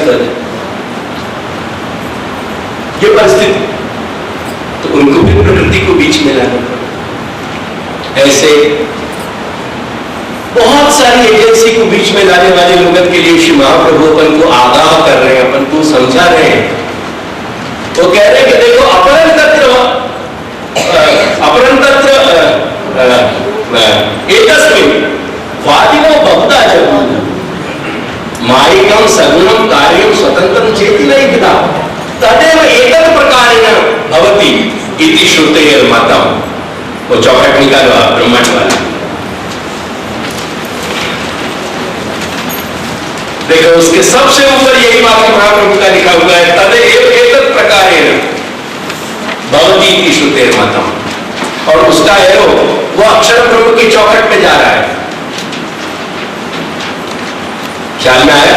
कर दे, ये परिस्थिति। तो उनको भी प्रकृति को बीच में लाना पड़ा। ऐसे बहुत सारी एजेंसी को बीच में लाने वाले लोगों के लिए श्री महाप्रभु अपन को आगाह कर रहे हैं, अपन को समझा रहे हैं। वो कह रहे हैं कि देखो अपरं तत्र एतस्मिन् वादिनो बहुधा जगुः मायिकं सगुणं कार्यं स्वतंत्रं चेति नैविधा तदेव एतत् प्रकारेण भवति इति श्रुतेर्मतम्। वो चौखट निकालो आप ब्रह्मांड वाला, देखो उसके सबसे ऊपर यही वाक्य महाप्रभु का लिखा हुआ है, तदेव एतत् प्रकारेण भवति इति श्रुतेर्मतम्। और उसका एरो वो अक्षर ब्रह्म की चौखट पे जा रहा है। ख्याल में आया?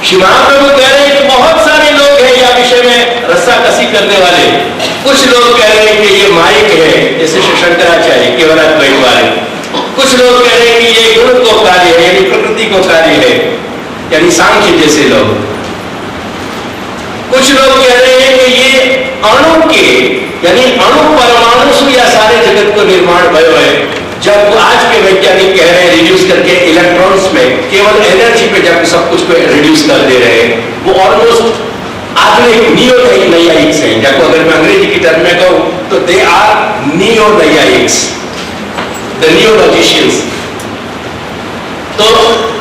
श्री महाप्रभु कह रहे हैं कि बहुत सारे लोग हैं यह विषय में रस्साकसी करने वाले। कुछ लोग कह रहे हैं कि ये माइक है, जैसे श्री शंकराचार्य केवलाद्वैत वाले। कुछ लोग कह रहे हैं कि ये गुण को कार्य है, यानी प्रकृति को कार्य है, यानी सांख्य जैसे लोग। कुछ लोग कह रहे हैं कि ये अणु के यानी अणु परमाणु से या सारे जगत को निर्माण भयो है। जब आज के वैज्ञानिक कह रहे हैं रिड्यूस करके इलेक्ट्रॉन्स में केवल एनर्जी पे जब सब कुछ को रिड्यूस कर दे रहे हैं, वो ऑलमोस्ट आधुनिक नियो-नैयायिक्स हैं। जब अगर मैं अंग्रेजी की टर्म में कहूं तो दे आर नियो-नैयायिक्स, द नियोलॉजिशियंस। तो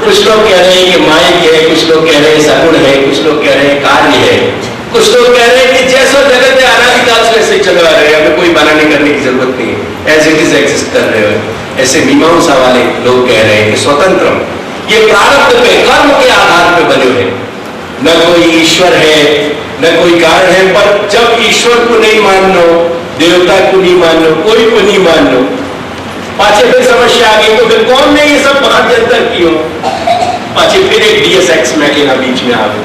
कुछ लोग कह रहे हैं कि माइक है, कुछ लोग कह रहे हैं सगुण है, कुछ लोग कह रहे हैं कार्य है, कुछ लोग कह रहे हैं कि जैसा जगत है अनादिकाल से वैसे चलवा रहे हैं, हमें कोई बनाने करने की जरूरत नहीं है, एज इट इज एग्जिस्ट कर रहे हो। ऐसे मीमांसा वाले लोग कह रहे हैं कि स्वतंत्र ये प्रारब्ध पे कर्म के आधार पे बने हुए, न कोई ईश्वर है न कोई कारण है। पर जब ईश्वर को नहीं मान लो, देवता को नहीं मान लो, कोई को नहीं मान लो, पाछे फिर समस्या आ गई तो फिर कौन ने ये सब मध्यंतर की हो, पाछे फिर एक डीएसएक्स में लेना बीच में आ गए।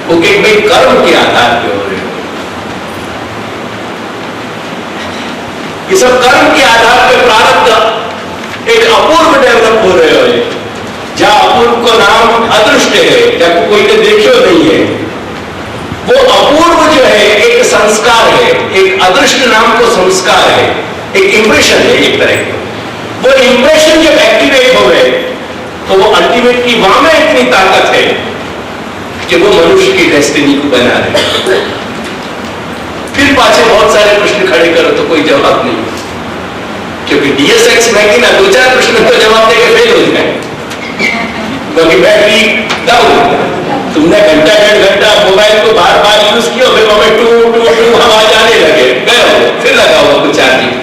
वो कि भाई कर्म के आधार पे हो रहे हो, ये सब कर्म के आधार पे प्रारब्ध एक अपूर्व डेवलप हो रहे हो। जहां अपूर्व को नाम अदृष्ट है, जब कोई ने देखो नहीं है, वो अपूर्व जो है एक संस्कार है, एक अदृष्ट नाम को संस्कार है, एक इंप्रेशन है एक तरह का। वो इंप्रेशन जब एक्टिवेट हो गए तो वो अल्टीमेट की वहां में इतनी ताकत है कि वो मनुष्य की डेस्टिनी को बना रहे। फिर पाछे बहुत सारे प्रश्न खड़े करो तो कोई जवाब नहीं, क्योंकि डीएसएक्स में कि ना दो चार प्रश्न तो जवाब देके फेल हो जाए, क्योंकि बैटरी डाउन, तुमने घंटा डेढ़ घंटा मोबाइल को बार बार यूज किया, फिर हमें टू टू टू आवाज आने लगे, गए हो फिर लगा हुआ कुछ चार्जिंग,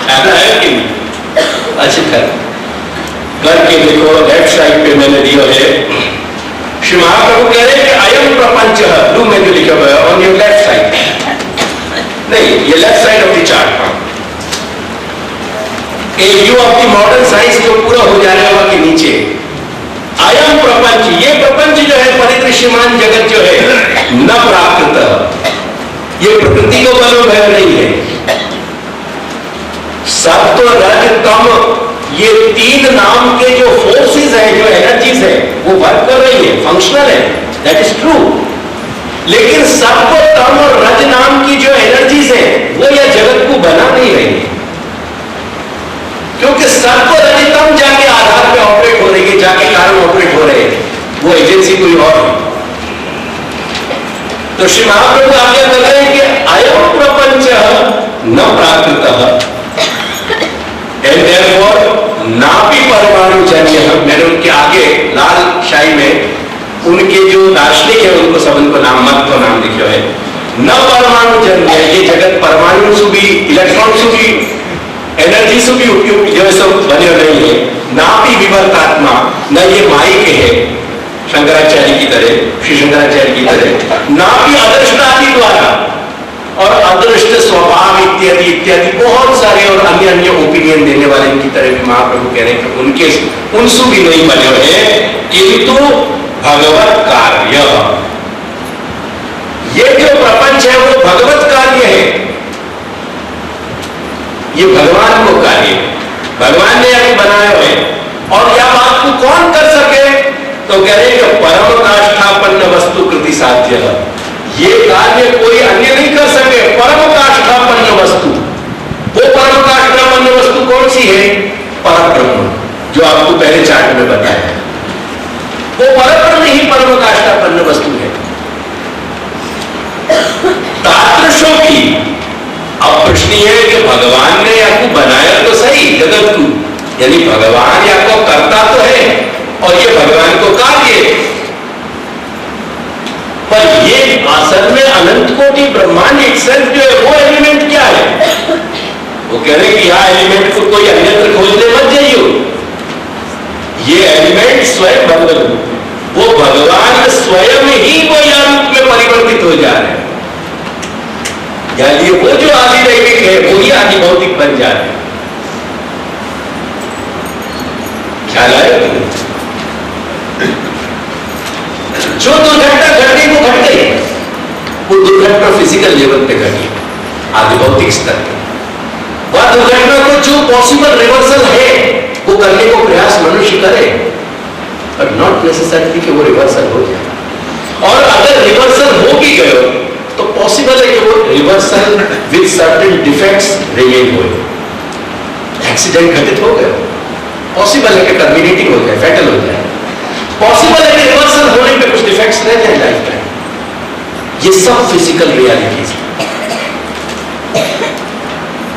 ऐसा है कि नहीं? अच्छा करके देखो, लेफ्ट साइड पे मैंने दिया है, श्री महाप्रभु कह रहे हैं कि अयम प्रपंच ब्लू में जो लिखा हुआ है ऑन योर लेफ्ट साइड, नहीं ये left side of the chart, A view of the modern science जो पूरा हो जाने वाला के नीचे अयम प्रपंच, ये प्रपंच जो है परिदृश्यमान जगत जो है न प्राकृत, ये प्रकृति को बनो भय नहीं है। सत्व रज तम ये तीन नाम के जो फोर्सेस हैं, जो एनर्जीज है, वो वर्क कर रही है, फंक्शनल है, दैट इज ट्रू। लेकिन सत्व तम और रज नाम की जो एनर्जीज है वो यह जगत को बना नहीं रही है, क्योंकि सत्व रजतम जाके आधार पे ऑपरेट हो रही है, जाके कारण ऑपरेट हो रहे हैं, वो एजेंसी कोई और है। तो श्री महाप्रभु आज्ञा कर रहे हैं कि अयम प्रपंच न प्राकृत एंड देयरफॉर नापि परमाणु जन्य। मैंने उनके आगे लाल शाही में उनके जो दार्शनिक है उनको सब उनको नाम मत को नाम लिखा है, न परमाणु जन्य, ये जगत परमाणु से भी इलेक्ट्रॉन से भी एनर्जी से भी उपयुक्त जो सब बने नहीं है। नापि विवर्तात्मा, न ये माइक है शंकराचार्य की तरह, श्री शंकराचार्य की तरह, नापि अदृष्टादि द्वारा और अदृष्ट स्वभाव इत्यादि इत्यादि बहुत सारे और अन्य अन्य ओपिनियन देने वाले की तरह भी महाप्रभु कह रहे हैं कि उनके उनसु भी नहीं बने हुए, किंतु भगवत कार्य, ये जो प्रपंच है वो भगवत कार्य है, ये भगवान को कार्य है, भगवान ने अभी बनाए हुए। और यह बात को कौन कर सके तो कह रहे हैं परम काष्ठापन्न वस्तु कृति साध्य, ये कार्य कोई अन्य नहीं कर सके। परम काष्ठापन्न वस्तु, वो परम काष्ठापन्न वस्तु कौन सी है? परब्रह्म, जो आपको पहले चार्ट में बताया, वो परब्रह्म ही परम काष्ठापन्न वस्तु है। तादृशों की अब प्रश्न यह है कि भगवान ने आपको बनाया तो सही जगत को, यानी भगवान आपको करता तो है और ये भगवान को कार्य, पर ये असल में अनंत कोटि ब्रह्मांड इटसेल्फ जो है वो एलिमेंट क्या है? वो कह रहे कि यह एलिमेंट को कोई अन्यत्र खोजने मत जाइयो, ये एलिमेंट स्वयं भगवान, वो भगवान स्वयं ही वो रूप में परिवर्तित हो जा रहे हैं, यानी वो जो आदि दैविक है वो ही आदि भौतिक बन जा रहे हैं। ख्याल आया? जो दुर्घटना घटने को घट गई, वो दुर्घटना फिजिकल लेवल पे घटी, आदि भौतिक स्तर पे। वह दुर्घटना को जो पॉसिबल रिवर्सल है वो करने को प्रयास मनुष्य करे, बट नॉट नेसेसरी कि वो रिवर्सल हो जाए। और अगर रिवर्सल हो भी गए तो पॉसिबल है कि वो reversal with certain defects remain हो, एक्सीडेंट घटित हो गए, पॉसिबल है कि टर्मिनेटिंग हो जाए, फैटल हो जाए, पॉसिबल है कि रिवर्सल होने पे कुछ डिफेक्ट्स रह जाए लाइफ टाइम। ये सब physical realities,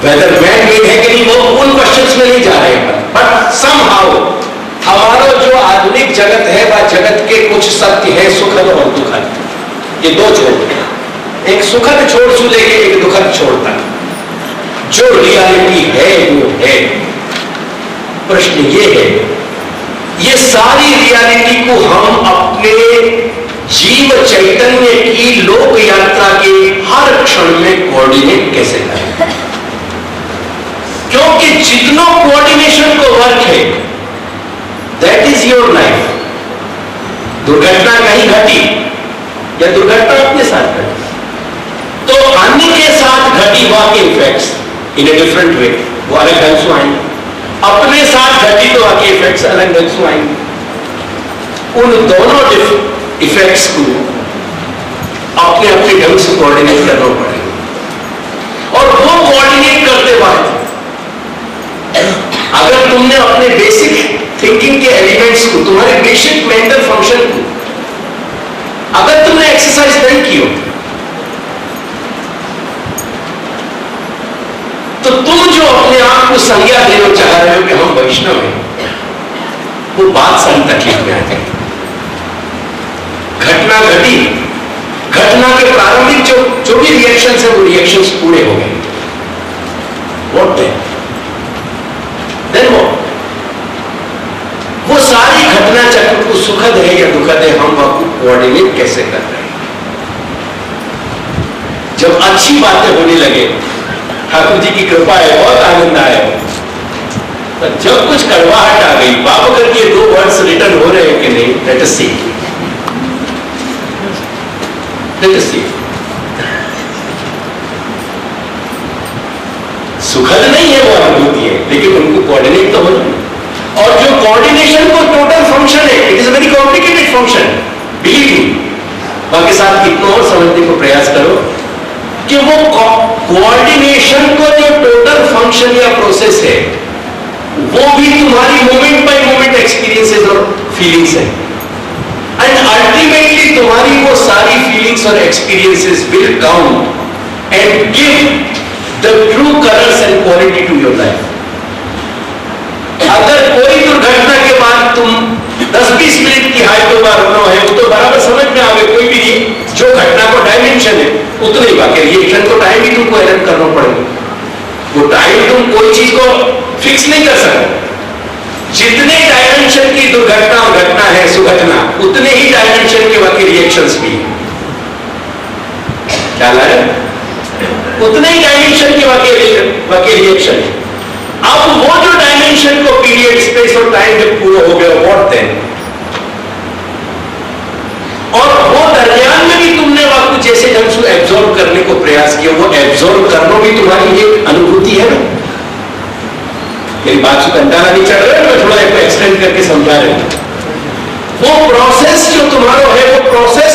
whether man made है कि नहीं वो उन क्वेश्चंस में नहीं जा रहे हैं, बट समहाउ हमारा जो आधुनिक जगत है वह जगत के कुछ सत्य है, सुखद और दुखद, ये दो छोड़, एक सुखद छोड़ छूलेंगे, एक दुखद छोड़ता। जो रियलिटी है वो है। प्रश्न ये है, ये सारी रियलिटी को हम अपने जीव चैतन्य की लोक यात्रा के हर क्षण में कोऑर्डिनेट कैसे करें? क्योंकि जितना कोऑर्डिनेशन को वर्क है, दैट इज योर लाइफ। दुर्घटना कहीं घटी या दुर्घटना अपने साथ घटी, तो अन्य के साथ घटी वह के effects in a different way वो अलग ढंग से आएंगे, अपने साथ घटी तो वह के इफेक्ट्स अलग ढंग से आएंगे। उन दोनों इफेक्ट्स को अपने अपने ढंग से कोऑर्डिनेट करना पड़ेगा। और वो कोऑर्डिनेट करते वक्त अगर तुमने अपने बेसिक थिंकिंग के एलिमेंट्स को, तुम्हारे बेसिक मेंटल फंक्शन को अगर तुमने एक्सरसाइज नहीं की हो, तो तुम जो अपने आप को संज्ञा देना चाह रहे हो कि हम वैष्णव हैं, वो बात सारी तकलीफ में आ जाएगी। घटना घटी, घटना के प्रारंभिक जो भी रिएक्शंस है वो रिएक्शंस पूरे हो गए। व्हाट देन वो सारी घटना चक्र को सुखद है या दुखद है, हम आपको कोऑर्डिनेट कैसे कर रहे हैं? जब अच्छी बातें होने लगे, ठाकुर जी की कृपा है, बहुत आनंद आया, पर जब कुछ कड़वाहट आ गई, बाबा करके दो वर्ड्स रिटर्न हो रहे हैं कि नहीं, लेट अस सी, लेट अस सी। सुखद नहीं है वो अनुभूति है, लेकिन उनको कोऑर्डिनेट तो होना। और जो कोऑर्डिनेशन को टोटल फंक्शन है, it is a very complicated function, believe me. बाकी साथ कितना और समझने को प्रयास करो कि वो कोऑर्डिनेशन को जो टोटल फंक्शन या प्रोसेस है, वो भी तुम्हारी मोमेंट बाय मोमेंट एक्सपीरियंसेस और फीलिंग्स है। एंड अल्टीमेटली तुम्हारी वो सारी फीलिंग्स और experiences will count and give the true colours and quality to your life. अगर कोई दुर्घटना के बाद तुम 10-20 मिनट की हाई तो बार रोना है, वो तो बराबर समझ में आ गए, कोई भी जो घटना को डायमेंशन है उतना ही बाकी, रिएक्शन को टाइम ही तुमको एरर करना पड़ेगा। वो टाइम तुम कोई चीज को फिक्स नहीं कर सकते। जितने डायमेंशन की दुर्घटना और घटना है सुघटना, उतने ही डायमेंशन के बाकी रिएक्शंस भी है। क्या है? उतने ही डायमेंशन के बाकी रिएक्शन है। अब वो जो डायमेंशन को पीरियड, स्पेस और टाइम जब पूरा हो गया, व्हाट देन? और वो दरमियान में भी तुमने वक्त जैसे ढंग से एब्जॉर्ब करने को प्रयास किया, वो एब्जॉर्ब करना भी तुम्हारी एक अनुभूति है ना। मेरी बात से कंटाला नहीं चढ़ रहा है, मैं थोड़ा एक्सटेंड करके समझा रहा हूं। वो प्रोसेस जो तुम्हारा है, वो प्रोसेस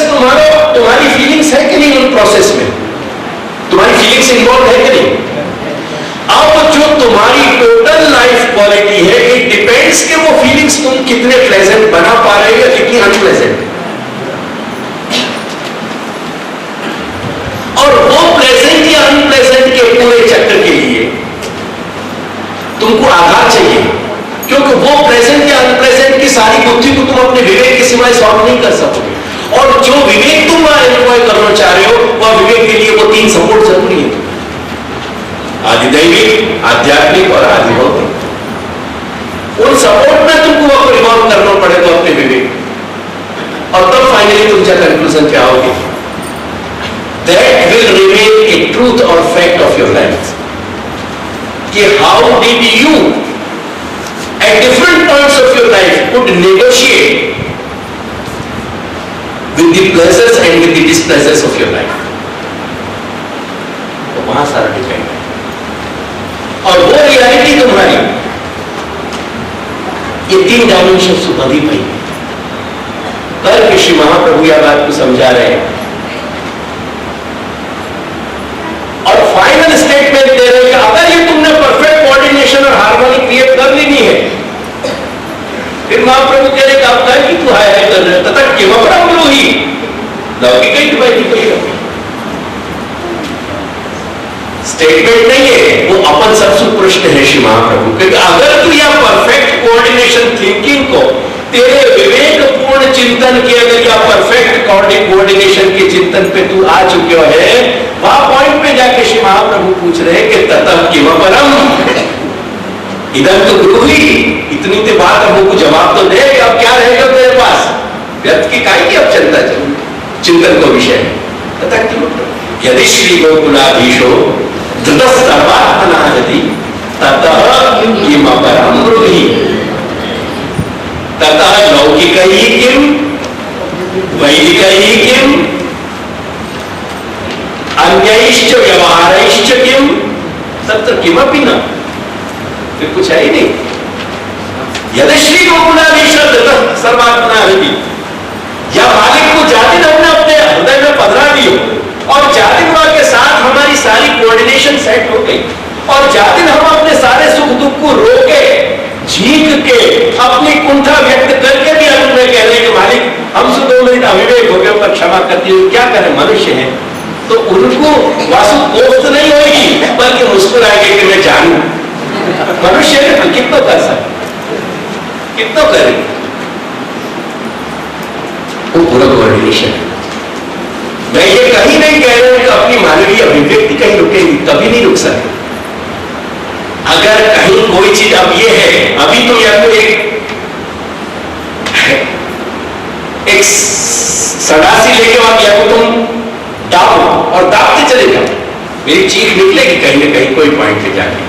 तुम्हारी फीलिंग्स है कि नहीं? उन प्रोसेस में तुम्हारी फीलिंग्स इन्वॉल्व है कि नहीं? अब जो तुम्हारी टोटल लाइफ क्वालिटी है, इट डिपेंड्स कि वो फीलिंग्स तुम कितने प्लेजेंट बना पा रहे हो या कितनी अनप्लेजेंट। और वो प्लेजेंट या अनप्लेजेंट के पूरे चक्कर के लिए तुमको आधार चाहिए, क्योंकि वो प्रेजेंट या अनप्रेजेंट की सारी बुद्धि को तुम अपने विवेक के सिवाय सॉल्व नहीं कर सकोगे। और जो विवेक तुम एंजॉय करना चाह रहे हो, वह विवेक के लिए वो 3 सपोर्ट जरूरी है। आदिदैविक, आध्यात्मिक और आधिभौतिक। उन सपोर्ट में तुमको वह रिवॉल्व करना पड़ेगा अपने विवेक, और तब फाइनली तुम क्या कंक्लूजन पे आओगे? That will remain a truth or fact of your life. कि how did you at different points of your life could negotiate with the pleasures and with the displeasures of your life. तो वहां सारा depend है। और वो reality तुम्हारी ये 3 dimension से बधी पई। कल ऋषि महाप्रभु यह बात को समझा रहे हैं और फाइनल स्टेटमेंट दे रहे हैं कि अगर ये तुमने परफेक्ट कोऑर्डिनेशन और हार्मनी क्रिएट कर लेनी है, फिर महाप्रभु कह रहे कि आप क्या कि तू हाय हाय कर रहे तथा केवल ब्रह्मद्रोही लौकिक ही बैठी कोई स्टेटमेंट नहीं है, वो अपन सबसे प्रश्न है श्री महाप्रभु। क्योंकि अगर तू यह परफेक्ट कोऑर्डिनेशन थिंकिंग को तेरे विवेकपूर्ण चिंतन के, अगर यह परफेक्ट कोऑर्डिनेशन के चिंतन पे तू आ चुके है, वहां पॉइंट पे जाके श्री महाप्रभु पूछ रहे हैं कि ततः किम परम इधर तो गुरु ही। इतनी तो बात अब वो जवाब तो दे, अब क्या रहेगा तेरे पास? व्यर्थ की काई की अब चिंतन को विषय तथा किम यदि श्री गोकुलाधीशो धृतस्तर्वात्मना यदि ततः किम परम ब्रूहि ततः लौकिक ही किम वैदिक ही किम अन्यैश्च व्यवहारैश्च किम तत्र किमपि न। फिर कुछ है ही नहीं। यदि श्री गोकुलाधीश सर्वात्मना यदि या मालिक को जातिन हमने अपने हृदय में पधरा दी हो और जातिन के साथ हमारी सारी कोऑर्डिनेशन सेट हो गई और जातिन हम अपने सारे सुख दुख को रोके झीक के अपनी कुंठा व्यक्त करके भी हम कह रहे हैं कि मालिक हमसे 2 मिनट अविवेक हो गए पर क्षमा करती हूँ, क्या करें मनुष्य है। तो उनको वासु कोफ्त नहीं होगी बल्कि मुस्कुराएंगे कि मैं जानू मनुष्य है तो कितना कर सकते, कितना करें। वो पूरा कोऑर्डिनेशन है। मैं ये कहीं नहीं कह रहा हूं कि अपनी मानवीय अभिव्यक्ति कहीं रुकेगी, कभी नहीं रुक सकती। अगर कहीं कोई चीज अब ये है, अभी तो या तो एक सड़ासी लेके आप या तो तुम दाबो और दाबते चले जाओ, मेरी चीख निकलेगी कहीं ना कहीं कोई पॉइंट पे जाके।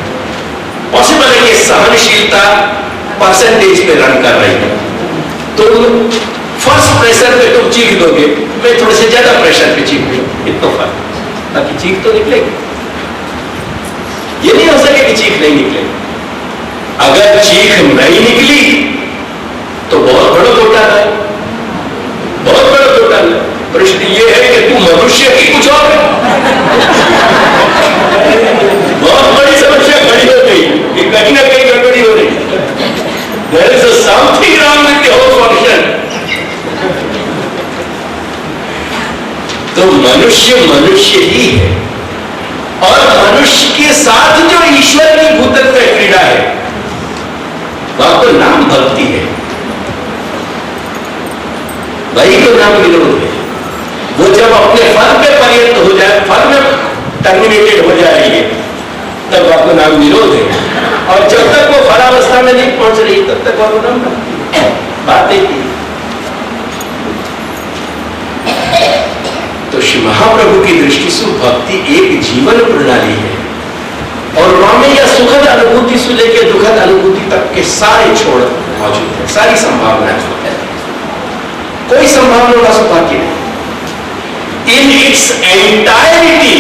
पॉसिबल है कि सहनशीलता परसेंटेज पे रन कर रही है, तुम फर्स्ट प्रेशर पे तुम चीख दोगे, मैं थोड़े से ज्यादा प्रेशर पे चीख दूं, इतना फर्क, ताकि चीख तो निकलेगी। ये नहीं हो सके कि चीख नहीं निकलेगी। अगर चीख नहीं निकली तो बहुत बड़ा घोटाला है, बहुत बड़ा घोटाला है। प्रश्न ये है कि तू मनुष्य की कुछ और है। बहुत बड़ी समस्या खड़ी हो गई कि कहीं ना कहीं गड़बड़ी हो रही। There is something wrong with the whole function. तो मनुष्य मनुष्य ही है और मनुष्य के साथ जो ईश्वर की भूतत्व क्रीड़ा है वह तो नाम भक्ति है, वही तो नाम विरोध है। वो जब अपने फल पे पर्यंत हो जाए, फल में टर्मिनेटेड हो जाएगी, तब वह तो नाम विरोध है। और जब तक वो फलावस्था में नहीं पहुंच रही तब तक वह नाम बात एक ही। तो श्री महाप्रभु की दृष्टि से भक्ति एक जीवन प्रणाली है और वहां यह सुखद अनुभूति से लेकर दुखद अनुभूति तक के सारे छोड़ मौजूद है, सारी संभावनाएं है, कोई संभावना का सौभाग्य नहीं। इन इट्स एंटायरिटी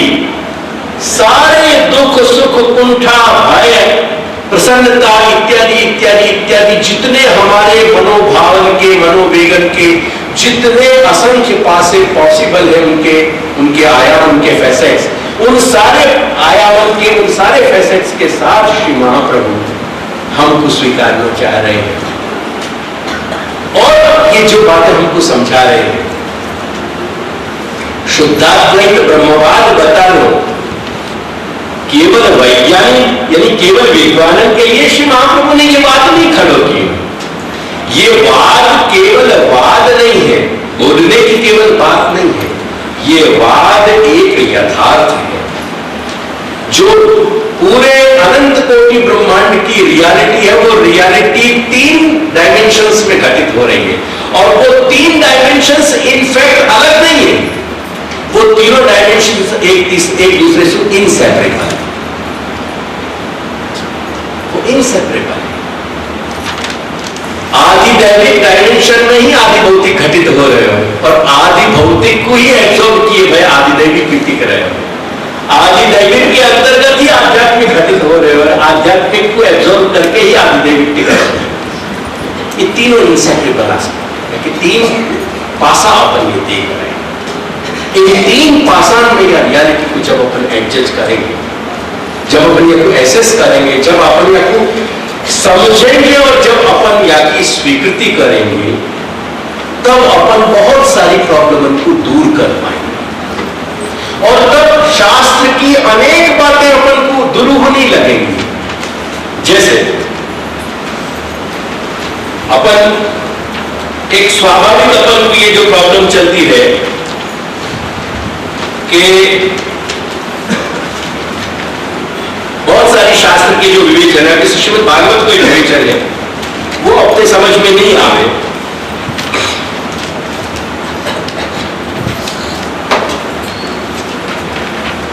सारे दुख सुख कुंठा भय प्रसन्नता इत्यादि इत्यादि इत्यादि जितने हमारे मनोभावन के, मनोवेगन के जितने असंख्य पासे पॉसिबल है, उनके आयाम, उनके फैसेट्स, उन सारे आयामों के, उन सारे फैसेट्स के साथ श्री महाप्रभु हमको स्वीकारना चाह रहे हैं। और ये जो बातें हमको समझा रहे हैं, शुद्धाद्वैत ब्रह्मवाद बता लो, केवल वैज्ञानिक यानी केवल विद्वानों के लिए श्री महाप्रभु ने ये बात नहीं खड़ो की। ये वाद केवल वाद नहीं है, बोलने की केवल बात नहीं है, ये वाद एक यथार्थ है जो पूरे अनंत कोटि ब्रह्मांड की रियलिटी है। वो रियलिटी 3 डायमेंशंस में घटित हो रही है, और वो 3 डायमेंशंस इनफैक्ट अलग नहीं है, वो तीनों डायमेंशंस एक दूसरे से इनसेपरेबल है, वो इनसेपरेबल है। आदि दैविक डायमेंशन में ही आदि भौतिक घटित हो रहे हो, और आदि भौतिक को ही एब्जॉर्ब किए भाई आदि दैविक कृति कर रहे हो। आदि दैविक के अंतर्गत ही आध्यात्मिक घटित हो रहे हो, और आध्यात्मिक को एब्जॉर्ब करके ही आदि दैविक के कर रहे हो। ये तीनों इनसेपरेबल आस्पेक्ट है कि 3 पासा अपन ये देख रहे हैं। इन 3 पासान में या रियलिटी को जब अपन एडजस्ट करेंगे, जब अपन ये को एसेस करेंगे, जब अपन ये को समझेंगे, और जब अपन या की स्वीकृति करेंगे, तब अपन बहुत सारी प्रॉब्लम को दूर कर पाएंगे, और तब शास्त्र की अनेक बातें अपन को दूर होने लगेंगी। जैसे अपन एक स्वाभाविक अपन की ये जो प्रॉब्लम चलती है कि बहुत सारी शास्त्र के जो विवेचन है, जैसे श्रीमद् भागवत कोई विवेचन है, वो अपने समझ में नहीं आवे।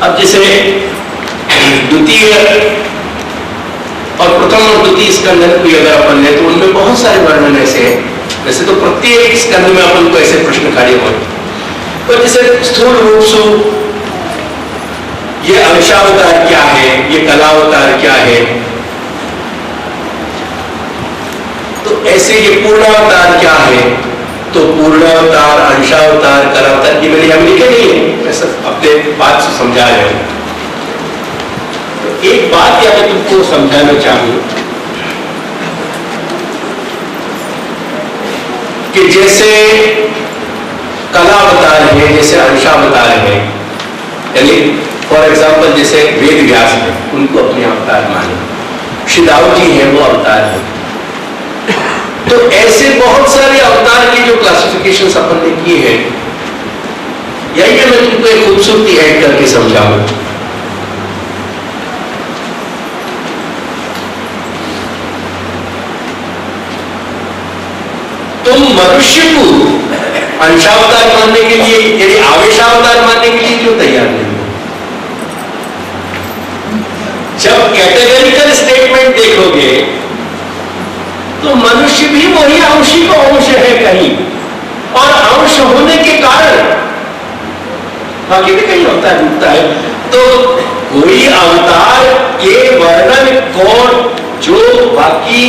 अब जैसे द्वितीय और प्रथम और द्वितीय स्कंद को अगर अपन ले, तो उनमें बहुत सारे वर्णन ऐसे हैं। वैसे तो प्रत्येक स्कंद में अपन को ऐसे प्रश्न खड़े हो, पर जैसे स्थूल रूप से ये अंशावतार क्या है, ये कलावतार क्या है, तो ऐसे ये पूर्णावतार क्या है, तो पूर्णावतार, अंशावतार, कलावतार, ये मेरे हम लिखे नहीं है, मैं सब अपने बात से समझा रहा हूं। तो एक बात या मैं तुमको समझाना चाहूं कि जैसे कलावतार है, जैसे अंशावतार है, यानी फॉर एग्जाम्पल जैसे वेद व्यास है, उनको अपने अवतार माने, श्रीदाऊ जी है वो अवतार है। तो ऐसे बहुत सारे अवतार की जो क्लासिफिकेशन अपन ने किए हैं, यही है मैं तुमको एक खूबसूरती ऐड करके समझाऊं। तुम मनुष्य को अंशावतार मानने के लिए, यानी आवेशावतार मानने के लिए क्यों तैयार नहीं हो? जब कैटेगरिकल स्टेटमेंट देखोगे तो मनुष्य भी वही अंशी को अंश है कहीं, और अंश होने के कारण बाकी भी कहीं होता है। तो कोई अवतार के वर्णन को जो बाकी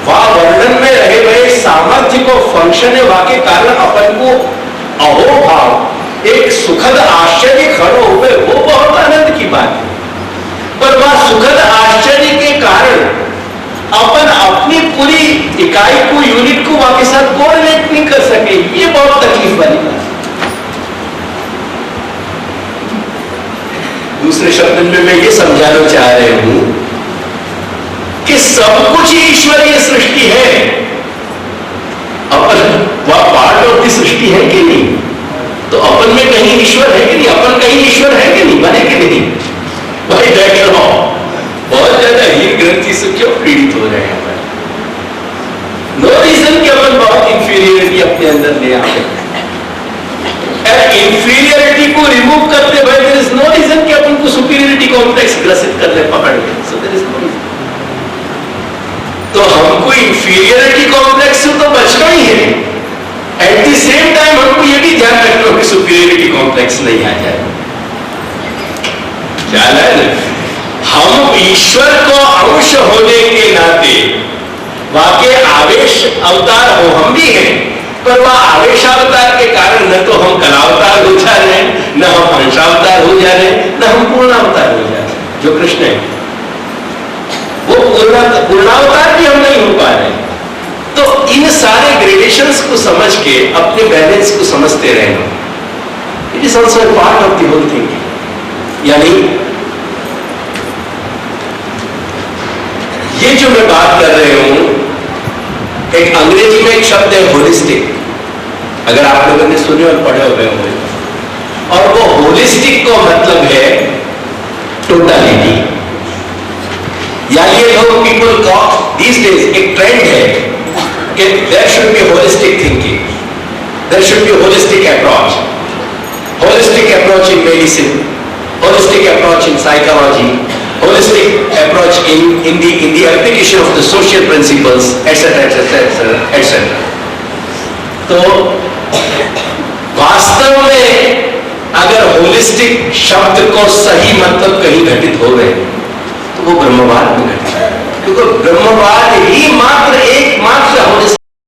वह वर्णन में रहे हुए सामर्थ्य को फंक्शन है, वाके कारण अपन को अहोभाव एक सुखद आश्चर्य खड़ो हुए, वो बहुत आनंद की बात है। पर वह सुखद आश्चर्य के कारण अपन अपनी पूरी इकाई को, यूनिट को वहां के साथ कोऑर्डिनेट नहीं कर सके, ये बहुत तकलीफ वाली बात है। दूसरे शब्द में मैं ये समझाना चाह रहा हूं कि सब कुछ ईश्वरीय सृष्टि है, अपन वह पार्ट ऑफ दी सृष्टि है कि नहीं? तो अपन में कहीं ईश्वर है कि नहीं? अपन कहीं ईश्वर है कि नहीं, बने कि नहीं? भाई देख लो, बहुत ज्यादा ही ग्रंथि से क्यों पीड़ित हो रहे हैं? नो रीजन कि अपन बहुत इंफीरियरिटी अपने अंदर ले आए। इंफीरियरिटी को रिमूव करते भाई, देयर इज नो रीजन कि अपन को सुपीरियरिटी कॉम्प्लेक्स ग्रसित कर ले पकड़ के। So there is no reason. तो हमको इंफीरियरिटी कॉम्प्लेक्स से तो बचना ही है, एट द सेम टाइम हमको ये भी ध्यान रखना हो कि सुपीरियरिटी कॉम्प्लेक्स नहीं आ जाए। ख्याल है ना? हम ईश्वर को अंश होने के नाते वाकई आवेश अवतार हो हम भी हैं, पर वह आवेशावतार के कारण न तो हम कलावतार हो जा रहे हैं, न हम अंशावतार हो जा रहे हैं, न हम पूर्णावतार हो जा रहे हैं। जो कृष्ण है वो पूर्णावतार भी हम नहीं हो पा रहे। तो इन सारे ग्रेडेशंस को समझ के अपने बैलेंस को समझते रहना, it is also part of the whole thing. यानी ये जो मैं बात कर रहे हूं, एक अंग्रेजी में एक शब्द है होलिस्टिक, अगर आप लोगों ने सुने और पढ़े हुए होंगे, और वो होलिस्टिक का मतलब है टोटलिटी। या ये लोग पीपल का these days एक ट्रेंड है कि there should be holistic thinking, there should be holistic approach in medicine, holistic approach in psychology, holistic approach in the application of the social principles, etc. तो वास्तव में अगर होलिस्टिक शब्द को सही मतलब कहीं घटित हो गए तो वो ब्रह्मवाद में